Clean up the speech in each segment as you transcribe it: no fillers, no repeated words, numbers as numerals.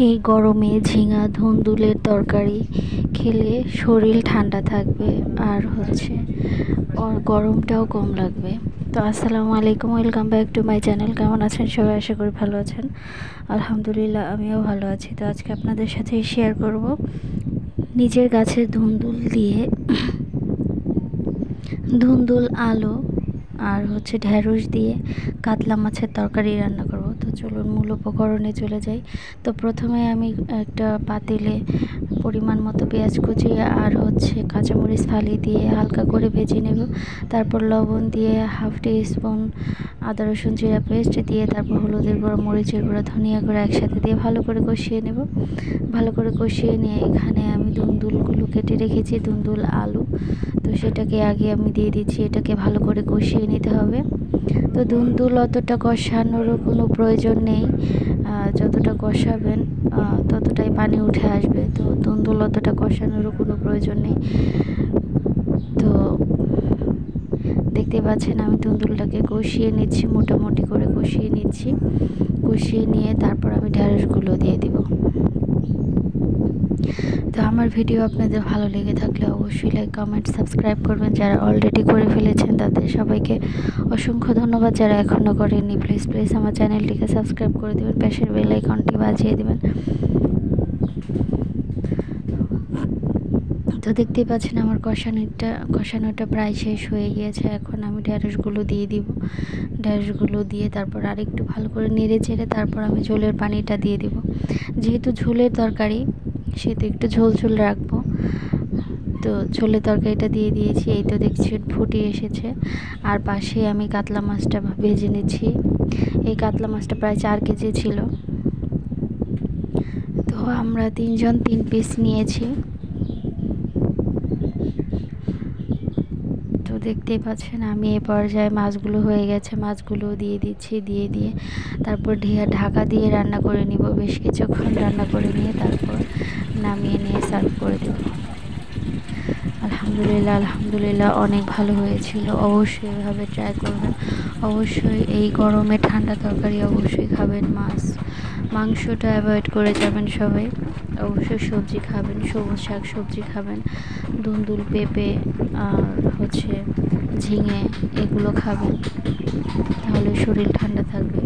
এই গরমে ঝিঙা ধুন্দুলের তরকারি খেলে শরীর ঠান্ডা থাকবে আর গরমটাও কম লাগবে। তো আসসালামু আলাইকুম, welcome back to my channel. কেমন আছেন সবাই? আশা করি ভালো আছেন। আলহামদুলিল্লাহ, আমিও ভালো আছি। তো আজকে আপনাদের সাথে শেয়ার করব নিজের গাছের ধুন্দুল আলু আর ঢেঁড়স দিয়ে কাতলা মাছের তরকারি রান্না করব। তো চলুন মূল উপকরণে চলে যাই। তো প্রথমে আমি একটা পাতিলে পরিমাণ মতো পেঁয়াজ কুচি আর কাঁচামরিচ ফালি দিয়ে হালকা করে ভেজে নেব। তারপর লবণ দিয়ে হাফ টি স্পুন আদা রসুন জিরা পেস্ট দিয়ে তারপর হলুদের গুঁড়ো, মরিচের গুঁড়ো, ধনিয়া গুঁড়ো একসাথে দিয়ে ভালো করে কষিয়ে নেব। ভালো করে কষিয়ে নিয়ে এখানে আমি ধুন্দুলগুলো কেটে রেখেছি, ধুন্দুল আলু, তো সেটাকে আগে আমি দিয়ে দিচ্ছি। এটাকে ভালো করে কষিয়ে নিতে হবে। তো ধুন্দুল অতটা কষানোরও কোনো প্রয়োজন নেই, যতটা কষাবেন ততটাই পানি উঠে আসবে। তো ধুন্দুল অতটা কষানোরও কোনো প্রয়োজন নেই। তো দেখতে পাচ্ছেন আমি ধুন্দুলটাকে কষিয়ে নিচ্ছি, মোটামুটি করে কষিয়ে নিচ্ছি। কষিয়ে নিয়ে তারপর আমি ঢেঁড়সগুলো দিয়ে দিব। তো আমার ভিডিও আপনাদের ভালো লেগে থাকলে অবশ্যই লাইক, কমেন্ট, সাবস্ক্রাইব করবেন। যারা অলরেডি করে ফেলেছেন তাদের সবাইকে অসংখ্য ধন্যবাদ। যারা এখনও করেননি প্লিজ আমার চ্যানেলটিকে সাবস্ক্রাইব করে দেবেন, পাশের বেল আইকনটি বাজিয়ে দেবেন। তো দেখতেই পাচ্ছেন আমার কষানোটা প্রায় শেষ হয়ে গিয়েছে। এখন আমি ঢেঁড়সগুলো দিয়ে দিব। ঢেঁড়সগুলো দিয়ে তারপর আরেকটু ভালো করে নেড়ে চেড়ে তারপর আমি ঝোলের পানিটা দিয়ে দিব। যেহেতু ঝোলের তরকারি সেহেতু একটু ঝোল রাখবো। তো ঝোলের তরকারিটা দিয়ে দিয়েছি। এই তো দেখছি ফুটে এসেছে। আর পাশে আমি কাতলা মাছটা ভেজে নিচ্ছি। এই কাতলা মাছটা প্রায় 4 কেজি ছিল। তো আমরা 3 জন 3 পিস নিয়েছি। তো দেখতেই পাচ্ছেন আমি এ পর্যায়ে মাছগুলো হয়ে গেছে, মাছগুলো দিয়ে দিচ্ছি। দিয়ে তারপর ঢাকা দিয়ে রান্না করে নিব। বেশ কিছুক্ষণ রান্না করে নিয়ে তারপর নামিয়ে নিয়ে সার্ভ করে দেব। আলহামদুলিল্লাহ অনেক ভালো হয়েছিল। অবশ্যই এভাবে ট্রাই করবেন। অবশ্যই এই গরমে ঠান্ডা তরকারি অবশ্যই খাবেন। মাংসটা অ্যাভয়েড করে যাবেন সবাই। অবশ্যই সবজি খাবেন, সবুজ শাক সবজি খাবেন। ধুন্দুল, পেঁপে আর ঝিঙে এগুলো খাবেন, তাহলে শরীর ঠান্ডা থাকবে।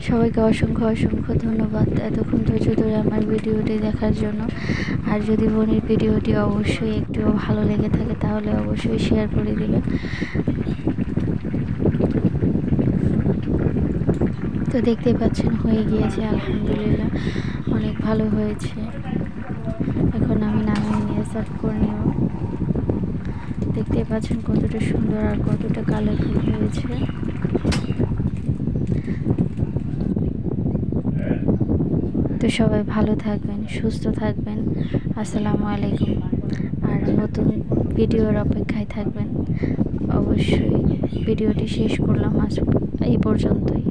সবাইকে অসংখ্য ধন্যবাদ এতক্ষণ ধৈর্য ধরে আমার ভিডিওটি দেখার জন্য। আর যদি বোনের ভিডিওটি অবশ্যই একটুও ভালো লেগে থাকে তাহলে অবশ্যই শেয়ার করে দেবেন। তো দেখতে পাচ্ছেন হয়ে গিয়েছে, আলহামদুলিল্লাহ অনেক ভালো হয়েছে। এখন আমি নামিয়ে নিয়ে সার্ভ করে নেব। দেখতে পাচ্ছেন কতটা সুন্দর আর কতটা কালারফুল হয়েছে। তো সবাই ভালো থাকবেন, সুস্থ থাকবেন। আসসালামু আলাইকুম। আর নতুন ভিডিওর অপেক্ষায় থাকবেন। অবশ্যই ভিডিওটি শেষ করলাম আজ এই পর্যন্তই।